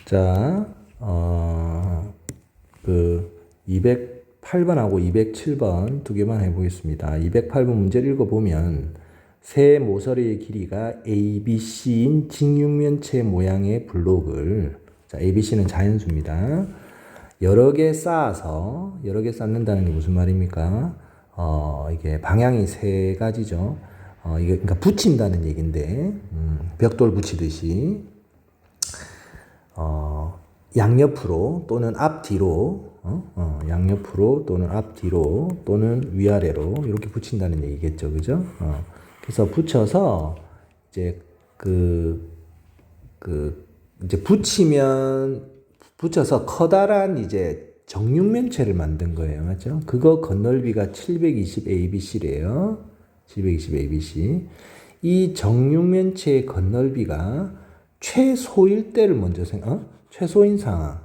자, 그 208번하고 207번 두 개만 해보겠습니다. 208번 문제를 읽어보면 새 모서리의 길이가 ABC인 직육면체 모양의 블록을, 자, ABC는 자연수입니다. 여러 개 쌓는다는 게 무슨 말입니까? 이게 방향이 세 가지죠. 이게 그러니까 붙인다는 얘기인데, 벽돌 붙이듯이 양옆으로 또는 앞뒤로, 양옆으로 또는 앞뒤로 또는 위아래로 이렇게 붙인다는 얘기겠죠, 그죠? 그래서 붙여서 이제 이제 붙여서 커다란 이제 정육면체를 만든 거예요, 맞죠? 그거 건널비가 720 ABC래요. 720 ABC. 이 정육면체의 건널비가 최소일 때를 먼저 최소인 상황,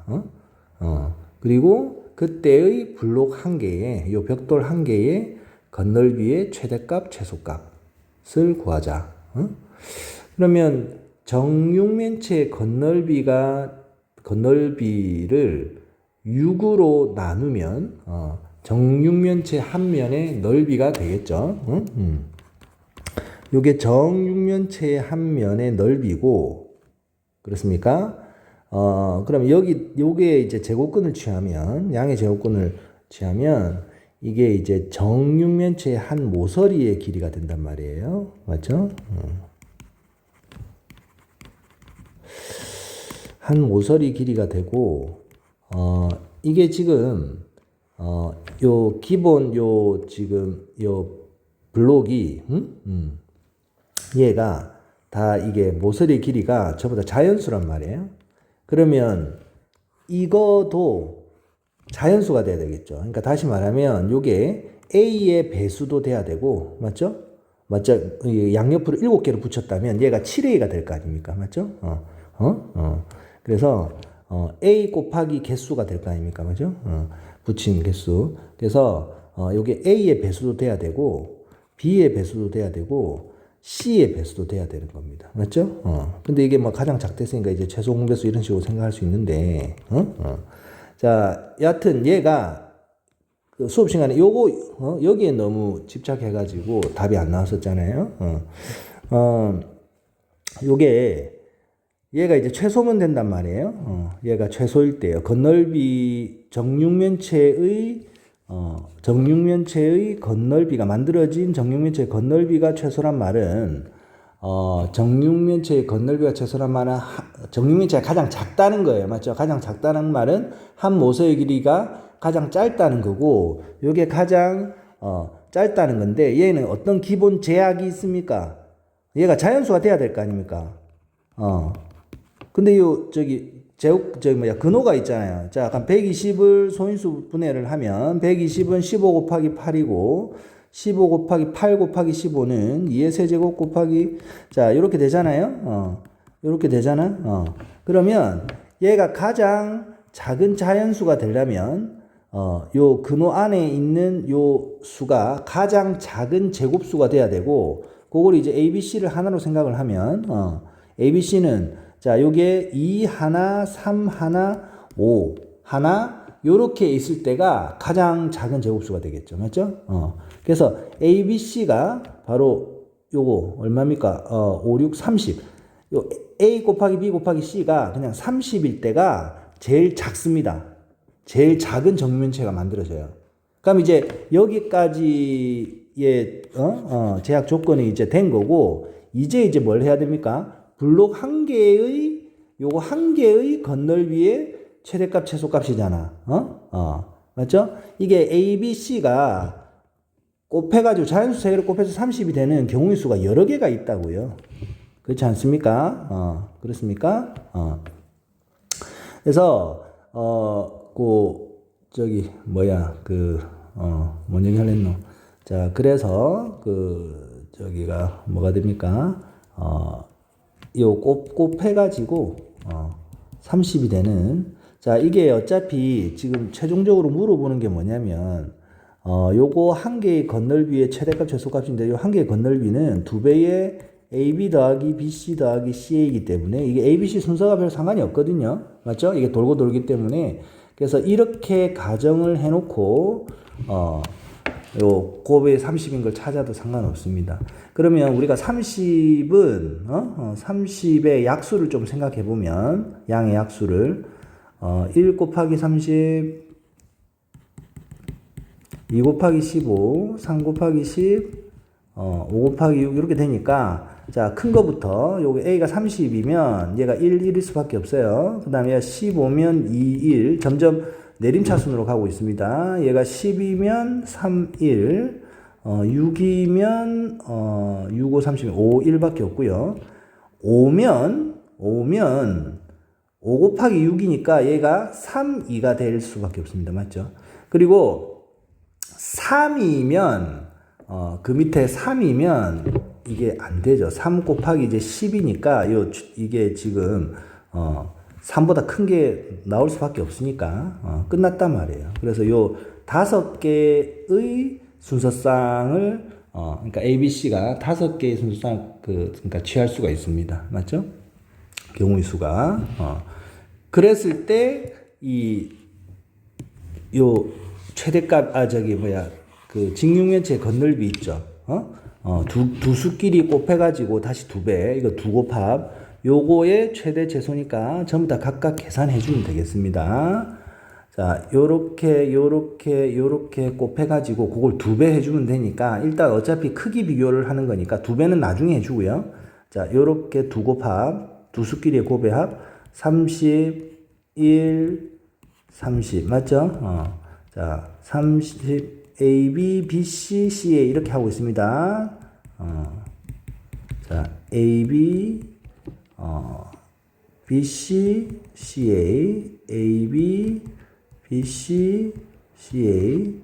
그리고 그때의 블록 한 개에, 요 벽돌 한 개의 건널비의 최대값, 최소값을 구하자. 그러면 정육면체의 건널비를 6으로 나누면, 정육면체 한 면의 넓이가 되겠죠. 요게 정육면체의 한 면의 넓이고, 그렇습니까? 그럼 요게 이제 제곱근을 취하면, 양의 제곱근을 취하면, 이게 이제 정육면체의 한 모서리의 길이가 된단 말이에요. 맞죠? 한 모서리 길이가 되고, 이게 지금, 요 기본, 지금, 블록이, 얘가 다 이게 모서리 길이가 전부 다 자연수란 말이에요. 그러면 이거도 자연수가 돼야 되겠죠. 그러니까 다시 말하면 요게 A의 배수도 돼야 되고, 맞죠? 양옆으로 7개를 붙였다면 얘가 7A가 될 거 아닙니까? 맞죠? 그래서 A 곱하기 개수가 될 거 아닙니까? 맞죠? 붙인 개수. 그래서 요게 A의 배수도 돼야 되고 B의 배수도 돼야 되고 C의 배수도 돼야 되는 겁니다. 맞죠? 근데 이게 뭐 가장 작댔으니까 이제 최소 공배수 이런 식으로 생각할 수 있는데, 자, 여하튼 얘가 그 수업 시간에 요거, 여기에 너무 집착해가지고 답이 안 나왔었잖아요. 요게, 얘가 이제 최소면 된단 말이에요. 얘가 최소일 때요. 건널비, 정육면체의 건널비가 만들어진 정육면체의 건널비가 최소란 말은, 정육면체의 건널비가 최소란 말은 정육면체가 가장 작다는 거예요. 맞죠? 가장 작다는 말은 한 모서의 길이가 가장 짧다는 거고, 이게 가장 짧다는 건데, 얘는 어떤 기본 제약이 있습니까? 얘가 자연수가 돼야 될 거 아닙니까? 근데 근호가 있잖아요. 자, 약간 120을 소인수 분해를 하면 120은 15 곱하기 8이고 15 곱하기 8 곱하기 15는 2의 세제곱 곱하기, 자, 이렇게 되잖아요. 이렇게 되잖아. 그러면 얘가 가장 작은 자연수가 되려면 요 근호 안에 있는 요 수가 가장 작은 제곱수가 돼야 되고, 그걸 이제 ABC를 하나로 생각을 하면 ABC는, 자, 요게 2 하나, 3 하나, 5 하나, 요렇게 있을 때가 가장 작은 제곱수가 되겠죠. 맞죠? 그래서 ABC가 바로 요거 얼마입니까? 5, 6, 30. 요 A 곱하기 B 곱하기 C가 그냥 30일 때가 제일 작습니다. 제일 작은 정육면체가 만들어져요. 그럼 이제 여기까지의 제약 조건이 이제 된 거고, 이제 뭘 해야 됩니까? 블록 한 개의 건널비의 최대값, 최소값이잖아. 맞죠? 이게 A, B, C가 곱해가지고 자연수 세 개를 곱해서 30이 되는 경우의 수가 여러 개가 있다고요. 그렇지 않습니까? 그렇습니까? 그래서, 뭔 얘기 하랬노? 자, 그래서, 뭐가 됩니까? 곱해가지고 30이 되는, 자, 이게 어차피 지금 최종적으로 물어보는 게 뭐냐면 요거 한 개의 건널비의 최대값, 최소값인데 요 한 개의 건널비는 2배의 AB 더하기 BC 더하기 CA이기 때문에 이게 ABC 순서가 별 상관이 없거든요. 맞죠? 이게 돌고 돌기 때문에. 그래서 이렇게 가정을 해놓고 요 곱의 30인 걸 찾아도 상관없습니다. 그러면 우리가 30은 30의 약수를 좀 생각해 보면 양의 약수를 1 곱하기 30, 2 곱하기 15, 3 곱하기 10, 5 곱하기 6 이렇게 되니까 자, 큰 거부터 요게 A가 30이면 얘가 1일 수밖에 없어요. 그 다음에 15면 2, 1 점점 내림차순으로 가고 있습니다. 얘가 10이면 3, 1 6이면 6, 5, 30, 5, 1밖에 없고요. 5면 5 곱하기 6이니까 얘가 3, 2가 될 수밖에 없습니다. 맞죠? 그리고 3이면 그 밑에 3이면 이게 안 되죠. 3 곱하기 이제 10이니까 이게 지금 3보다 큰 게 나올 수밖에 없으니까 끝났단 말이에요. 그래서 요 5개의 순서쌍을 그러니까 ABC가 5개의 순서쌍 그러니까 취할 수가 있습니다. 맞죠? 경우의 수가 그랬을 때 요 최대값 그 직육면체 건널비 있죠. 두 수끼리 곱해가지고 다시 2배 이거 두 곱합 요거의 최대 최소니까 전부 다 각각 계산해 주면 되겠습니다. 자, 요렇게 곱해가지고 그걸 2배 해주면 되니까 일단 어차피 크기 비교를 하는 거니까 2배는 나중에 해주고요. 자, 요렇게 두 곱합 두 수끼리의 곱의 합 31, 30 맞죠? 자, 30 A, B, B, C, C, A 이렇게 하고 있습니다. 자, A, B, B, C, C, A, A, B, B, C, C, A,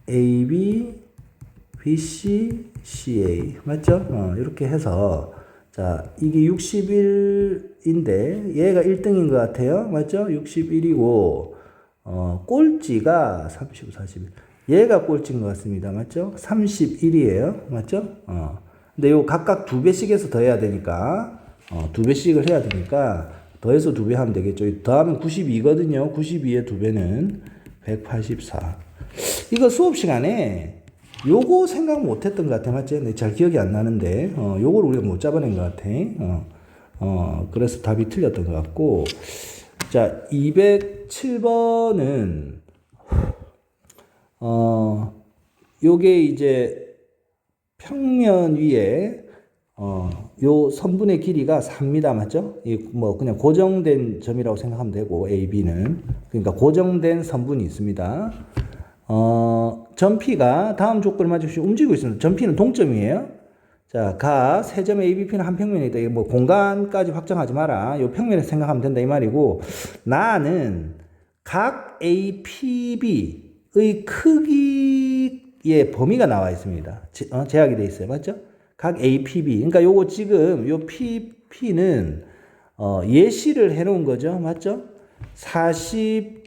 A, B, B, C, C, A 맞죠? 이렇게 해서 자, 이게 61인데 얘가 1등인 것 같아요. 맞죠? 61이고 꼴찌가 35, 41. 얘가 꼴찌인 것 같습니다. 맞죠? 31이에요. 맞죠? 근데 요 각각 2배씩 해서 더해야 되니까, 2배씩을 해야 되니까, 더해서 2배 하면 되겠죠. 더하면 92거든요. 92에 2배는 184. 이거 수업 시간에 요거 생각 못 했던 것 같아. 맞지? 네, 잘 기억이 안 나는데, 요걸 우리가 못 잡아낸 것 같아. 그래서 답이 틀렸던 것 같고, 자, 207번은, 요게 이제 평면 위에, 요 선분의 길이가 4입니다. 맞죠? 그냥 고정된 점이라고 생각하면 되고, A, B는. 그러니까 고정된 선분이 있습니다. 점 P가 다음 조건을 맞추시고 움직이고 있습니다. 점 P는 동점이에요. 자, 세 점 ABP는 한 평면에 있다. 이게 공간까지 확정하지 마라. 요 평면에서 생각하면 된다 이 말이고, 나는 각 APB의 크기의 범위가 나와 있습니다. 제약이 돼 있어요. 맞죠? 각 APB. 그러니까 요거 지금 요 PP는 예시를 해 놓은 거죠. 맞죠? 40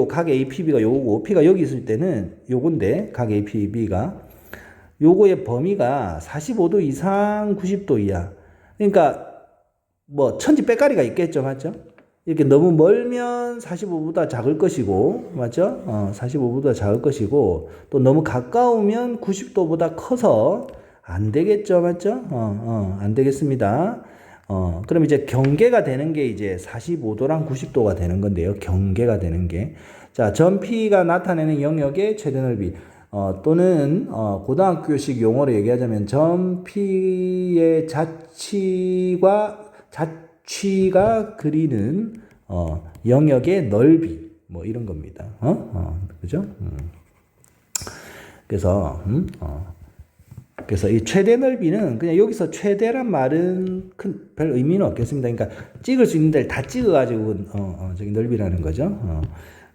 각 APB가 요거고 P가 여기 있을 때는 요건데 각 APB가 요거의 범위가 45도 이상 90도 이하. 그러니까 천지 빼가리가 있겠죠. 맞죠? 이렇게 너무 멀면 45보다 작을 것이고 맞죠? 45보다 작을 것이고 또 너무 가까우면 90도보다 커서 안 되겠죠. 맞죠? 안 되겠습니다. 그럼 이제 경계가 되는 게 이제 45도랑 90도가 되는 건데요. 경계가 되는 게. 자, 점 P가 나타내는 영역의 최대 넓이. 또는 고등학교식 용어로 얘기하자면 점 P의 자취가 그리는 영역의 넓이 이런 겁니다. 그죠? 그래서 이 최대 넓이는 그냥 여기서 최대란 말은 별 의미는 없겠습니다. 그러니까 찍을 수 있는 데를 다 찍어가지고 저기 넓이라는 거죠.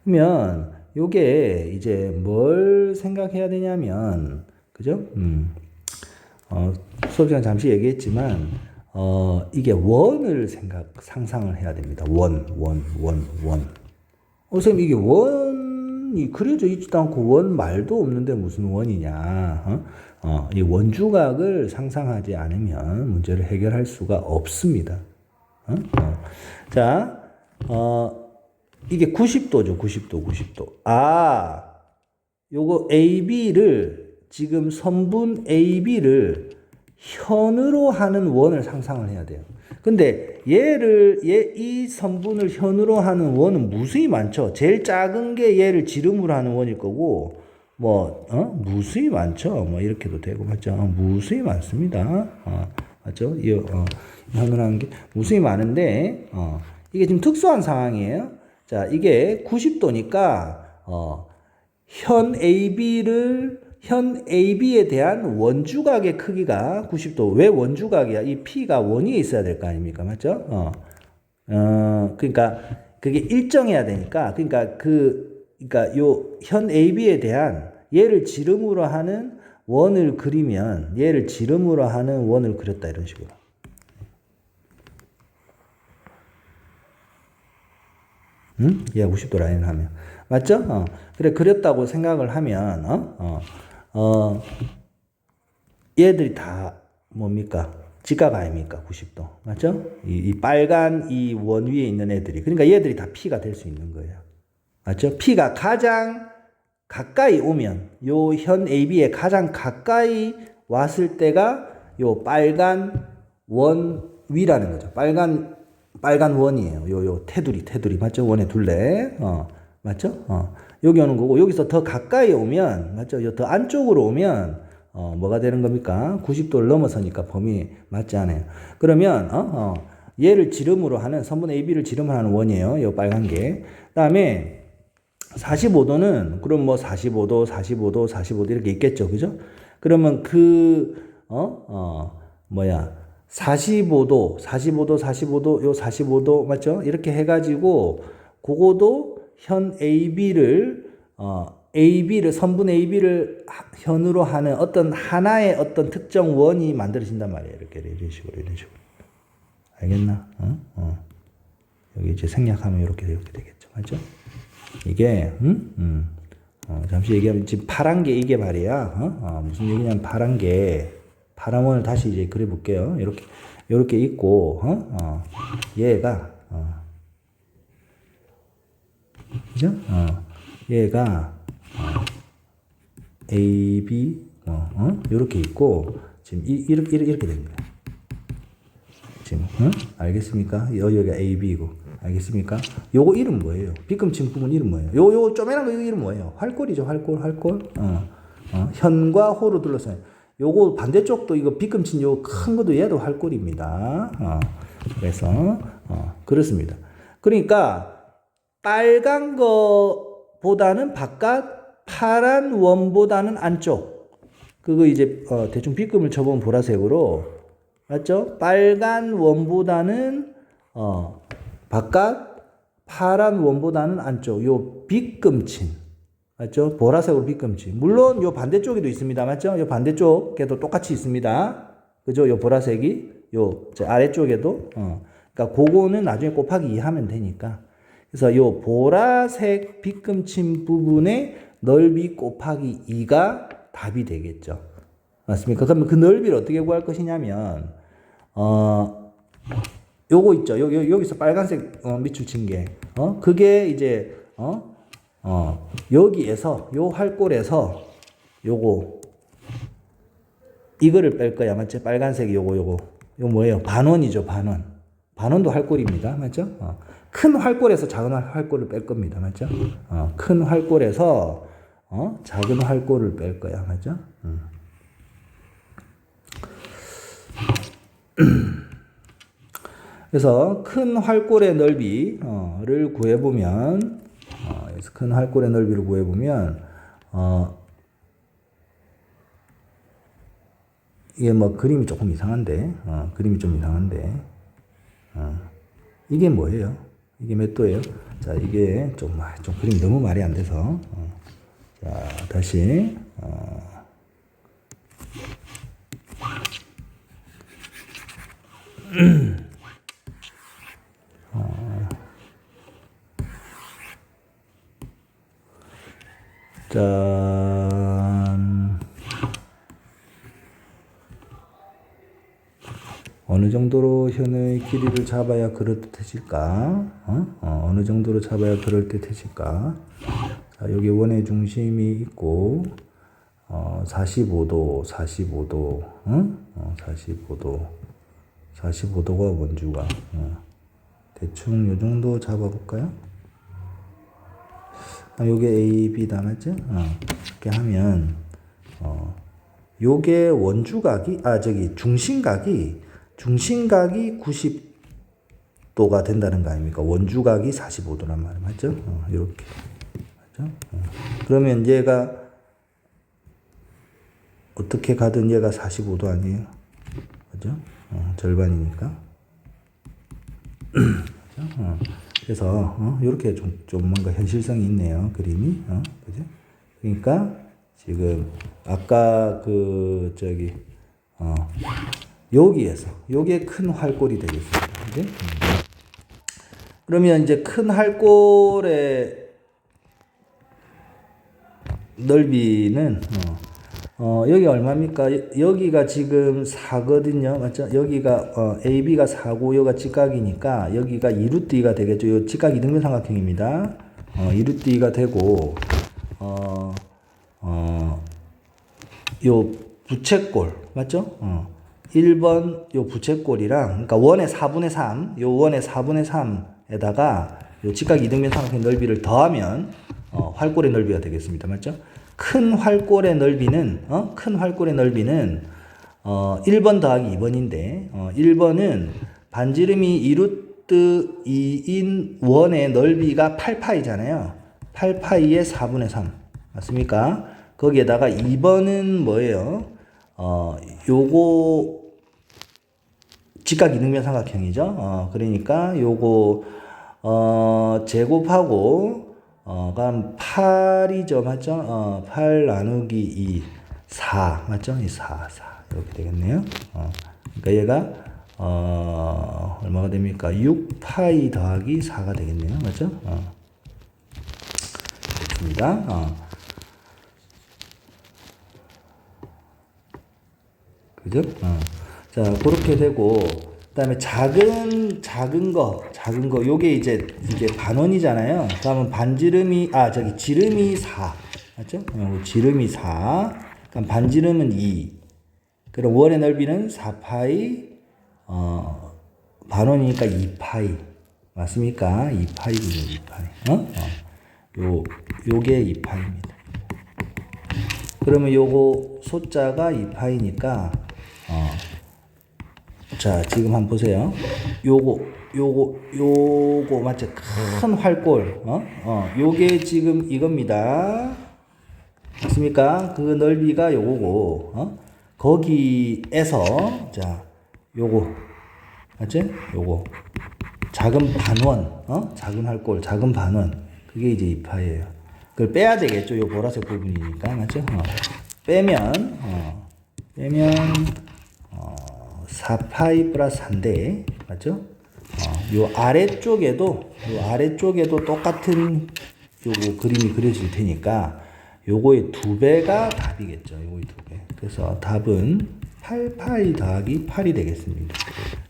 그러면 요게 이제 뭘 생각해야 되냐면 그죠? 수업 시간 잠시 얘기했지만 이게 원을 상상을 해야 됩니다. 원. 선생님 이게 원 원이 그려져 있지도 않고 원 말도 없는데 무슨 원이냐. 이 원주각을 상상하지 않으면 문제를 해결할 수가 없습니다. 자, 이게 90도죠. 90도. 요거 AB를 지금 선분 AB를 현으로 하는 원을 상상을 해야 돼요. 근데 이 선분을 현으로 하는 원은 무수히 많죠. 제일 작은 게 얘를 지름으로 하는 원일 거고, 무수히 많죠. 뭐, 이렇게도 되고, 맞죠? 무수히 많습니다. 맞죠? 현으로 하는 게 무수히 많은데, 이게 지금 특수한 상황이에요. 자, 이게 90도니까, 현 AB에 대한 원주각의 크기가 90도. 왜 원주각이야? 이 P가 원위에 있어야 될 거 아닙니까? 맞죠? 그러니까 그게 일정해야 되니까, 그러니까 요 현 AB에 대한 얘를 지름으로 하는 원을 그리면 얘를 지름으로 하는 원을 그렸다 이런 식으로. 얘 90도 라인을 하면. 맞죠? 그래, 그렸다고 생각을 하면, 얘들이 다 뭡니까? 직각 아닙니까? 90도. 맞죠? 이 빨간 이 원 위에 있는 애들이. 그러니까 얘들이 다 P가 될 수 있는 거예요. 맞죠? P가 가장 가까이 오면, 요 현 AB에 가장 가까이 왔을 때가 요 빨간 원 위라는 거죠. 빨간 원이에요. 요 테두리. 맞죠? 원의 둘레. 맞죠? 여기 오는 거고, 여기서 더 가까이 오면, 맞죠? 더 안쪽으로 오면, 뭐가 되는 겁니까? 90도를 넘어서니까 범위 맞지 않아요. 그러면, 얘를 지름으로 하는, 선분 AB를 지름으로 하는 원이에요. 요 빨간 게. 그 다음에, 45도는, 그럼 뭐 45도 이렇게 있겠죠. 그죠? 그러면 45도, 요 45도, 맞죠? 이렇게 해가지고, 그거도 현 선분 AB를 현으로 하는 어떤 하나의 어떤 특정 원이 만들어진단 말이에요. 이런 식으로. 알겠나? 여기 이제 생략하면 이렇게 되겠죠. 맞죠? 이게, 잠시 얘기하면 지금 파란 게 이게 말이야. 무슨 얘기냐면 파란 원을 다시 이제 그려볼게요. 이렇게 있고, 얘가, 그죠? 얘가, A, B, 이렇게 있고, 지금 이렇게 된 거예요. 지금, 알겠습니까? 여기가 A, B고. 알겠습니까? 요거 이름 뭐예요? B금친 부분 이름 뭐예요? 요 쪼매난 거 이름 뭐예요? 활골이죠, 활골. 현과 호로 둘러싸요. 요거 반대쪽도 이거 B금친 요 큰 것도 얘도 활골입니다. 그래서, 그렇습니다. 그러니까, 빨간 거보다는 바깥, 파란 원보다는 안쪽. 그거 이제, 대충 B금을 쳐보면 보라색으로. 맞죠? 빨간 원보다는, 바깥, 파란 원보다는 안쪽. 요 B금친. 맞죠? 보라색으로 B금친. 물론 요 반대쪽에도 있습니다. 맞죠? 요 반대쪽에도 똑같이 있습니다. 그죠? 요 보라색이. 요 아래쪽에도. 그러니까 그거는 나중에 곱하기 2 하면 되니까. 그래서 요 보라색 B금친 부분의 넓이 곱하기 2가 답이 되겠죠. 맞습니까? 그러면 그 넓이를 어떻게 구할 것이냐면, 요거 있죠. 여기서 빨간색 밑줄 친 게, 그게 이제, 여기에서, 요 활골에서, 이거를 뺄 거야. 맞죠? 빨간색 요거 뭐예요? 반원이죠, 반원. 반원도 활골입니다. 맞죠? 큰 활골에서 작은 활골을 뺄 겁니다. 맞죠? 큰 활골에서, 작은 활골을 뺄 거야. 맞죠? 그래서 큰 활골의 넓이를 구해보면, 큰 활골의 넓이를 구해보면, 이게 뭐 그림이 조금 이상한데, 이게 뭐예요? 이게 몇 도예요? 자, 이게 좀 그림이 너무 말이 안 돼서, 자, 다시, 짠. 어느 정도로 현의 길이를 잡아야 그럴듯해질까? 어느 정도로 잡아야 그럴듯해질까? 자, 여기 원의 중심이 있고, 45도, 45도, 45도가 원주가. 대충 요 정도 잡아볼까요? 요게 A, B다, 맞죠? 이렇게 하면, 요게 원주각이, 중심각이 90도가 된다는 거 아닙니까? 원주각이 45도란 말이에요. 맞죠? 이렇게. 맞죠? 그러면 얘가, 어떻게 가든 얘가 45도 아니에요? 그죠? 절반이니까. 그래서 이렇게 좀 뭔가 현실성이 있네요. 그림이. 그죠? 그러니까 지금 아까 여기에서 요게 큰 활골이 되겠습니다. 그죠? 그러면 이제 큰 활골의 넓이는 여기 얼마입니까? 여기가 지금 4거든요. 맞죠? 여기가 AB가 4고 여기가 직각이니까 여기가 2루트가 되겠죠. 요 직각 이등변 삼각형입니다. 2루트가 되고 요 부채꼴 맞죠? 1번 요 부채꼴이랑 그러니까 원의 4분의 3, 요 원의 4분의 3에다가 요 직각 이등변 삼각형 넓이를 더하면 활골의 넓이가 되겠습니다. 맞죠? 큰 활골의 넓이는 1번 더하기 2번인데 1번은 반지름이 2루트 2인 원의 넓이가 8파이잖아요. 8파이의 4분의 3 맞습니까? 거기에다가 2번은 뭐예요? 요거 직각 이등변 삼각형이죠. 그러니까 요거 제곱하고 그럼 8이죠. 맞죠? 8 나누기 2 4 맞죠? 이 4 이렇게 되겠네요. 그러니까 얘가 얼마가 됩니까? 6파이 더하기 4가 되겠네요. 맞죠? 좋습니다. 그죠? 자, 그렇게 되고 그다음에 작은 거 요게 이제 반원이잖아요. 그러면 반지름이 지름이 4 맞죠? 지름이 4. 그럼 반지름은 2. 그럼 원의 넓이는 4파이 반원이니까 2파이 맞습니까? 2파이군요. 2파이. 요게 2파이입니다. 그러면 요거 숫자가 2파이니까 자, 지금 한번 보세요. 요거 맞죠? 큰 활골. 요게 지금 이겁니다. 맞습니까? 그 넓이가 요거고. 거기에서 자, 요거 맞죠? 요거 작은 반원, 작은 활골, 작은 반원. 그게 이제 2파이예요. 그걸 빼야 되겠죠? 요 보라색 부분이니까. 맞죠? 빼면 4파이 플러스 1대 맞죠? 요 아래쪽에도 똑같은 요거 그림이 그려질 테니까 요거의 2배가 답이겠죠. 요거의 2배. 그래서 답은 8파이 더하기 8이 되겠습니다.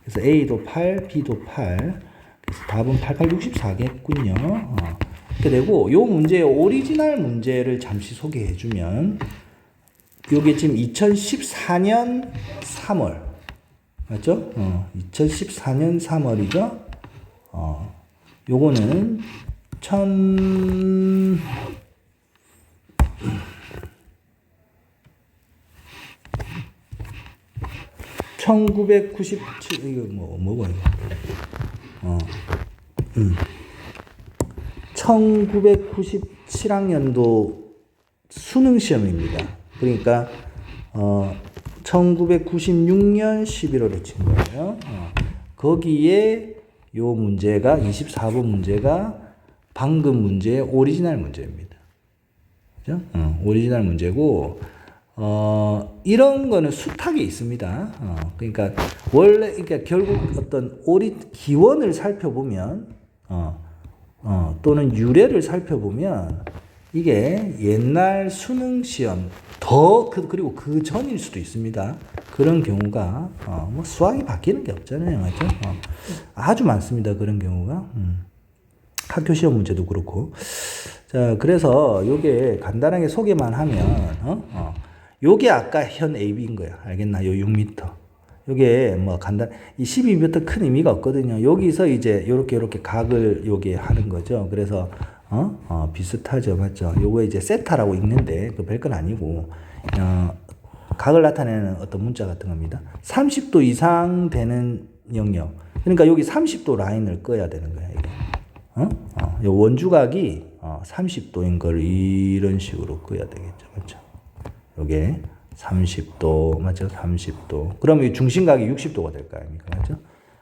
그래서 A도 8, B도 8. 그래서 답은 88, 64겠군요. 이렇게 되고 요 문제의 오리지널 문제를 잠시 소개해 주면 요게 지금 2014년 3월 맞죠? 2014년 3월이죠? 요거는 1997 이거 뭐고 이거 1997학년도 수능 시험입니다. 그러니까 1996년 11월에 친 거예요. 거기에 요 문제가 24번 문제가 방금 문제의 오리지널 문제입니다. 그죠? 오리지널 문제고 이런 거는 수탁에 있습니다. 그러니까 원래 그러니까 결국 어떤 기원을 살펴보면 또는 유래를 살펴보면 이게 옛날 수능 시험 그리고 그 전일 수도 있습니다. 그런 경우가 뭐 수학이 바뀌는 게 없잖아요, 맞죠? 아주 많습니다. 그런 경우가 학교 시험 문제도 그렇고. 자, 그래서 요게 간단하게 소개만 하면 요게 아까 현 AB인 거야. 알겠나? 요 6m. 요게 뭐 이 12m 큰 의미가 없거든요. 여기서 이제 요렇게 각을 요게 하는 거죠. 그래서 비슷하죠. 맞죠? 요거 이제 세타라고 읽는데 그 별건 아니고 각을 나타내는 어떤 문자 같은 겁니다. 30도 이상 되는 영역. 그러니까 여기 30도 라인을 꺼야 되는 거야, 이게. 요 원주각이 30도인 걸 이런 식으로 꺼야 되겠죠. 맞죠? 요게 30도, 맞죠? 30도. 그러면 이 중심각이 60도가 될 거 아닙니까? 맞죠?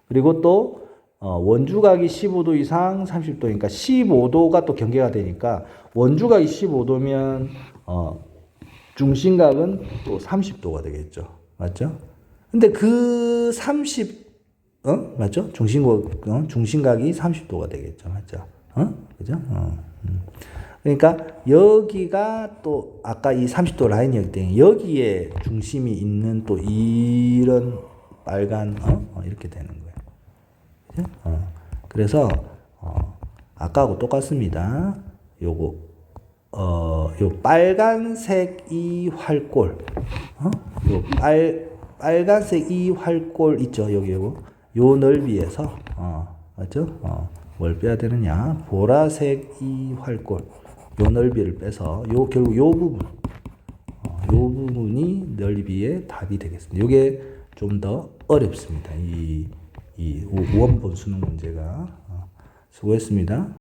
그리고 또 원주각이 15도 이상 30도니까 15도가 또 경계가 되니까 원주각이 15도면 중심각은 또 30도가 되겠죠. 맞죠? 근데 그 30, 맞죠? 중심각이 30도가 되겠죠. 맞죠? 그죠? 그러니까 여기가 또 아까 이 30도 라인이었기 때문에 여기에 중심이 있는 또 이런 빨간 이렇게 되는 거예요. 그죠? 그래서 아까하고 똑같습니다. 요거 요 빨간색 이 활골 요 빨간색 이 활골 있죠. 여기 요거 요 넓이에서 맞죠? 뭘 빼야 되느냐? 보라색 이 활골 요 넓이를 빼서 결국 요 부분이 넓이의 답이 되겠습니다. 요게 좀 더 어렵습니다. 이 원본 수능 문제가 수고했습니다.